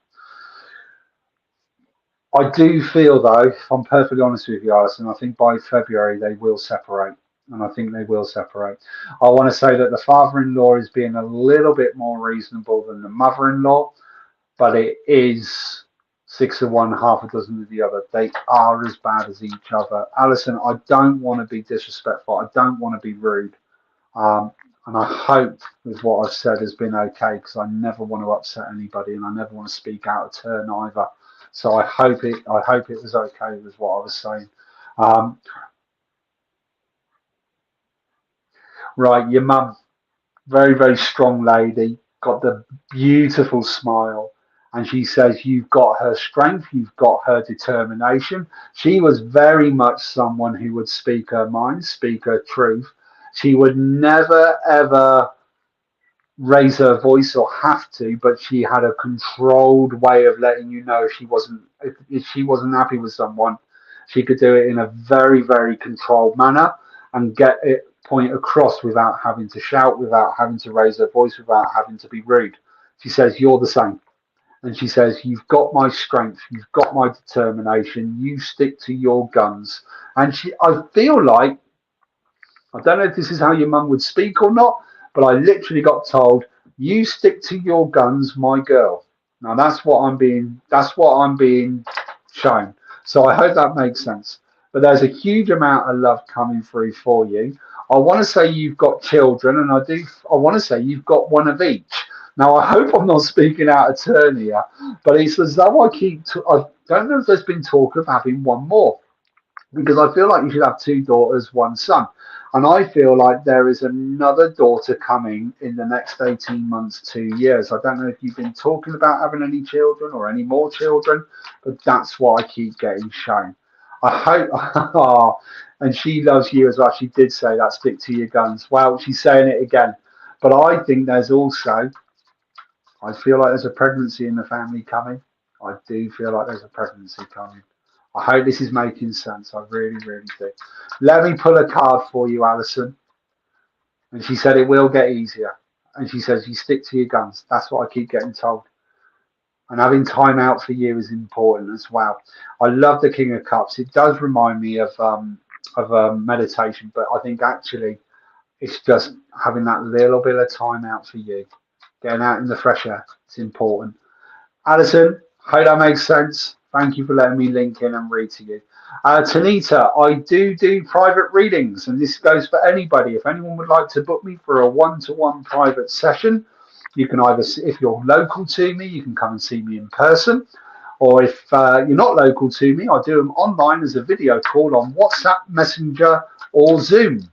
I do feel, though, if I'm perfectly honest with you, Alison, I think by February they will separate. And I think they will separate. I want to say that the father-in-law is being a little bit more reasonable than the mother-in-law, but it is 6 of one, half a dozen of the other. They are as bad as each other. Alison, I don't want to be disrespectful. I don't want to be rude. And I hope with what I've said has been okay because I never want to upset anybody and I never want to speak out of turn either. So I hope it was okay with what I was saying. Right, your mum, very, very strong lady, got the beautiful smile. And she says, you've got her strength, you've got her determination. She was very much someone who would speak her mind, speak her truth. She would never, ever raise her voice or have to, but she had a controlled way of letting you know if she wasn't happy with someone, she could do it in a very, very controlled manner and get it point across without having to shout, without having to raise her voice, without having to be rude. She says, you're the same. And she says, you've got my strength, you've got my determination, you stick to your guns. And I feel like, I don't know if this is how your mum would speak or not, but I literally got told, you stick to your guns, my girl. Now that's what I'm being shown. So I hope that makes sense. But there's a huge amount of love coming through for you. I want to say you've got children, and I want to say you've got one of each. Now I hope I'm not speaking out of turn here, but it's as though I don't know if there's been talk of having one more. Because I feel like you should have 2 daughters, 1 son. And I feel like there is another daughter coming in the next 18 months, 2 years. I don't know if you've been talking about having any children or any more children, but that's what I keep getting shown. I hope, and she loves you as well. She did say that, stick to your guns. Well, she's saying it again. But I think there's also, I feel like there's a pregnancy in the family coming. I do feel like there's a pregnancy coming. I hope this is making sense. I really, really do. Let me pull a card for you, Alison. And she said it will get easier. And she says you stick to your guns. That's what I keep getting told. And having time out for you is important as well. I love the King of Cups. It does remind me of meditation, but I think actually it's just having that little bit of time out for you, getting out in the fresh air. It's important. Alison, hope that makes sense. Thank you for letting me link in and read to you. Tanita, I do private readings, and this goes for anybody. If anyone would like to book me for a one-to-one private session, you can either, if you're local to me, you can come and see me in person. Or if you're not local to me, I do them online as a video call on WhatsApp, Messenger, or Zoom.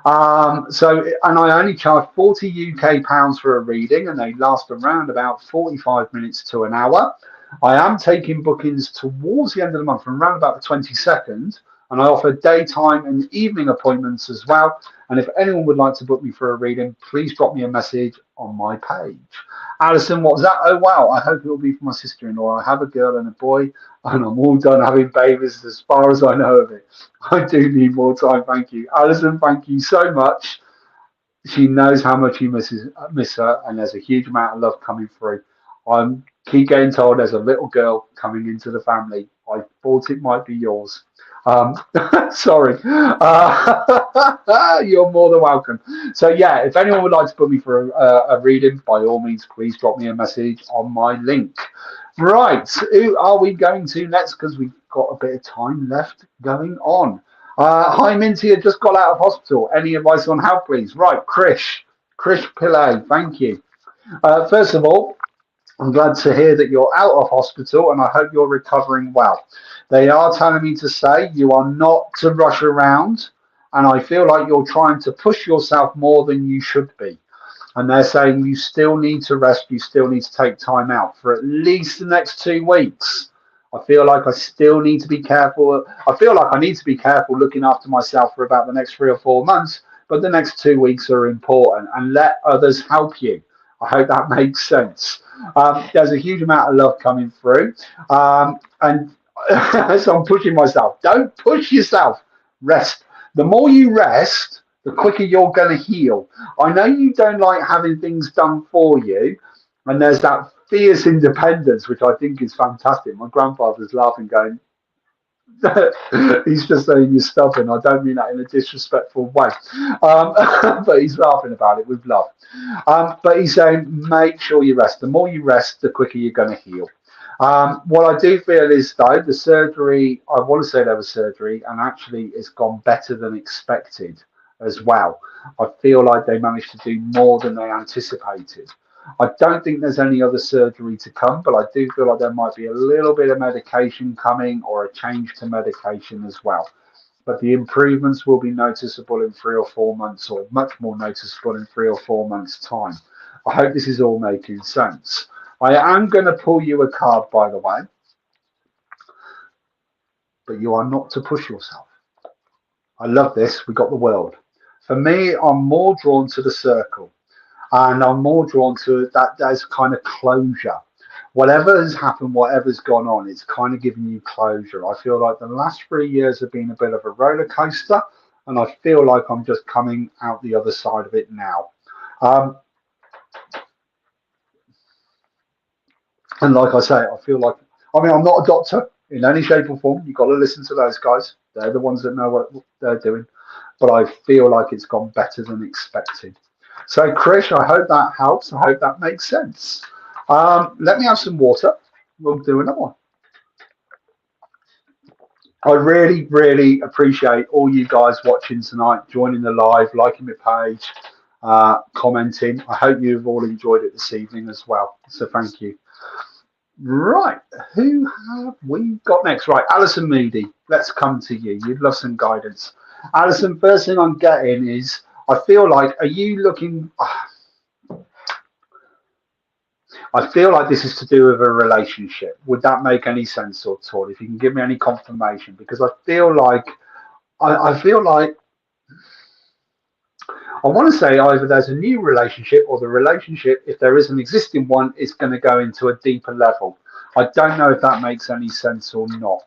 And I only charge 40 UK pounds for a reading, and they last around about 45 minutes to an hour. I am taking bookings towards the end of the month, from around about the 22nd, and I offer daytime and evening appointments as well. And if anyone would like to book me for a reading, please drop me a message on my page. Alison, what was that? Oh, wow. I hope it will be for my sister-in-law. I have a girl and a boy, and I'm all done having babies as far as I know of it. I do need more time. Thank you. Alison, thank you so much. She knows how much you miss her, and there's a huge amount of love coming through. I keep getting told there's a little girl coming into the family. I thought it might be yours. Sorry. You're more than welcome. So yeah, if anyone would like to put me for a reading, by all means, please drop me a message on my link. Right, who are we going to next? Because we've got a bit of time left going on. Hi, Minty, I just got out of hospital. Any advice on how, please? Right, Krish Pillay, thank you. First of all, I'm glad to hear that you're out of hospital, and I hope you're recovering well. They are telling me to say you are not to rush around, and I feel like you're trying to push yourself more than you should be. And they're saying you still need to rest, you still need to take time out for at least the next 2 weeks. I feel like I still need to be careful. I feel like I need to be careful looking after myself for about the next 3 or 4 months, but the next 2 weeks are important, and let others help you. I hope that makes sense. There's a huge amount of love coming through. And so I'm pushing myself. Don't push yourself. Rest. The more you rest, the quicker you're going to heal. I know you don't like having things done for you, and there's that fierce independence, which I think is fantastic. My grandfather's laughing, going, he's just saying you're stubborn. I don't mean that in a disrespectful way, but he's laughing about it with love. But he's saying make sure you rest. The more you rest, the quicker you're going to heal. What I do feel is, though, the surgery, I want to say there was surgery, and actually it's gone better than expected as well. I feel like they managed to do more than they anticipated. I don't think there's any other surgery to come, but I do feel like there might be a little bit of medication coming, or a change to medication as well. But the improvements will be noticeable in 3 or 4 months, or much more noticeable in 3 or 4 months' time. I hope this is all making sense. I am going to pull you a card, by the way, but you are not to push yourself. I love this. We got the world. For me, I'm more drawn to the circle. And I'm more drawn to that as kind of closure. Whatever has happened, whatever's gone on, it's kind of giving you closure. I feel like the last 3 years have been a bit of a roller coaster, and I feel like I'm just coming out the other side of it now. And like I say, I feel like, I mean, I'm not a doctor in any shape or form. You've got to listen to those guys. They're the ones that know what they're doing. But I feel like it's gone better than expected. So, Krish, I hope that helps. I hope that makes sense. Let me have some water. We'll do another one. I really, really appreciate all you guys watching tonight, joining the live, liking my page, commenting. I hope you've all enjoyed it this evening as well. So thank you. Right, who have we got next? Right, Alison Moody, let's come to you. You'd love some guidance. Alison, first thing I'm getting is, I feel like, are you looking... I feel like this is to do with a relationship. Would that make any sense at all? If you can give me any confirmation, because I feel like, I want to say either there's a new relationship, or the relationship, if there is an existing one, is going to go into a deeper level. I don't know if that makes any sense or not.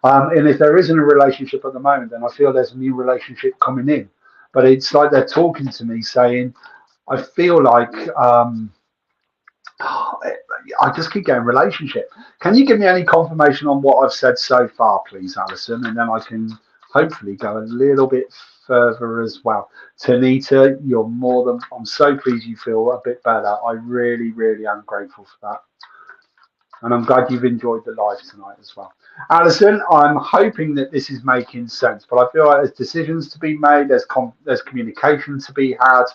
And if there isn't a relationship at the moment, then I feel there's a new relationship coming in. But it's like they're talking to me saying, I feel like I just keep getting relationship. Can you give me any confirmation on what I've said so far, please, Alison? And then I can hopefully go a little bit further as well. Tanita, you're more than, I'm so pleased you feel a bit better. I really, really am grateful for that. And I'm glad you've enjoyed the live tonight as well. Alison, I'm hoping that this is making sense, but I feel like there's decisions to be made, there's communication to be had,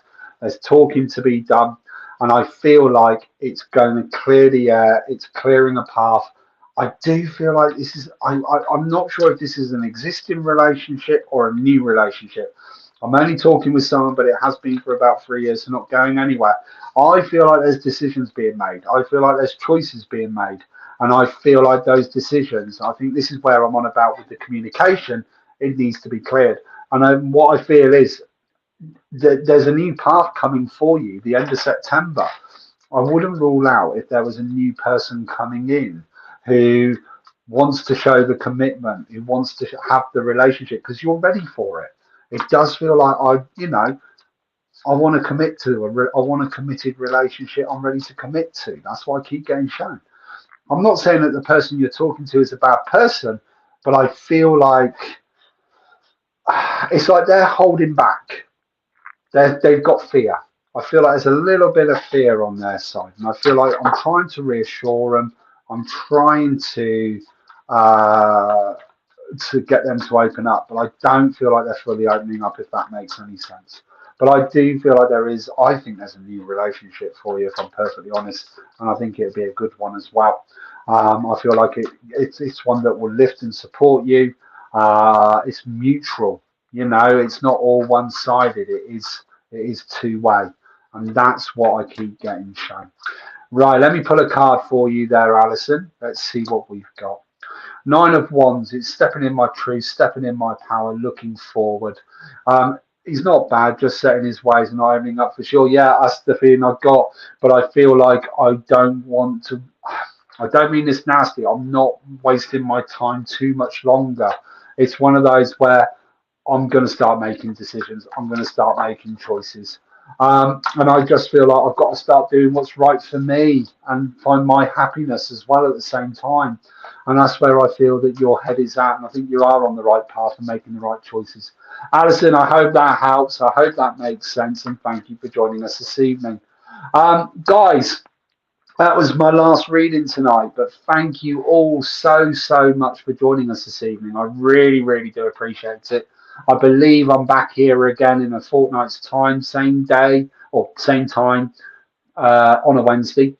there's talking to be done, and I feel like it's going to clear the air, it's clearing a path. I do feel like this is, I'm not sure if this is an existing relationship or a new relationship. I'm only talking with someone, but it has been for about 3 years, so not going anywhere. I feel like there's decisions being made. I feel like there's choices being made. And I feel like those decisions, I think this is where I'm on about with the communication, it needs to be cleared. And what I feel is that there's a new path coming for you, the end of September. I wouldn't rule out if there was a new person coming in who wants to show the commitment, who wants to have the relationship, because you're ready for it. It does feel like I want to commit to I want a committed relationship. I'm ready to commit to. That's why I keep getting shown. I'm not saying that the person you're talking to is a bad person, but I feel like it's like they're holding back. They've got fear. I feel like there's a little bit of fear on their side, and I feel like I'm trying to reassure them. I'm trying to get them to open up, but I don't feel like they're fully opening up, if that makes any sense. But I do feel like I think there's a new relationship for you, if I'm perfectly honest, and I think it'd be a good one as well. I feel like it's one that will lift and support you. It's mutual, it's not all one-sided. It is two-way, and that's what I keep getting shown. Right, let me pull a card for you there, Alison. Let's see what we've got. 9 of Wands, it's stepping in my truth, stepping in my power, looking forward. He's not bad, just setting his ways and ironing up for sure. Yeah, that's the feeling I've got, but I feel like I don't mean this nasty. I'm not wasting my time too much longer. It's one of those where I'm going to start making decisions. I'm going to start making choices. And I just feel like I've got to start doing what's right for me and find my happiness as well at the same time. And that's where I feel that your head is at. And I think you are on the right path and making the right choices. Alison, I hope that helps. I hope that makes sense. And thank you for joining us this evening. Guys, that was my last reading tonight. But thank you all so much for joining us this evening. I really, really do appreciate it. I believe I'm back here again in a fortnight's time, same day or same time on a Wednesday,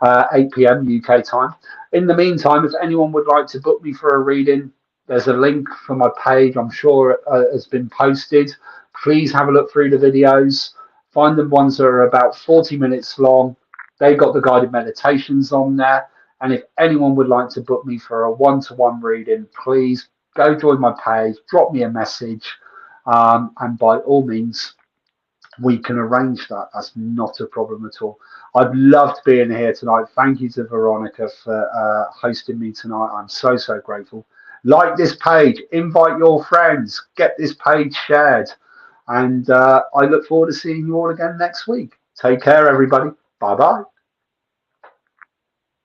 8 p.m. UK time. In the meantime, if anyone would like to book me for a reading, there's a link for my page. I'm sure it has been posted. Please have a look through the videos. Find the ones that are about 40 minutes long. They've got the guided meditations on there. And if anyone would like to book me for a one-to-one reading, please go join my page, drop me a message, and by all means, we can arrange that. That's not a problem at all. I've loved being here tonight. Thank you to Veronica for hosting me tonight. I'm so grateful. Like this page, invite your friends, get this page shared, and I look forward to seeing you all again next week. Take care, everybody. Bye-bye.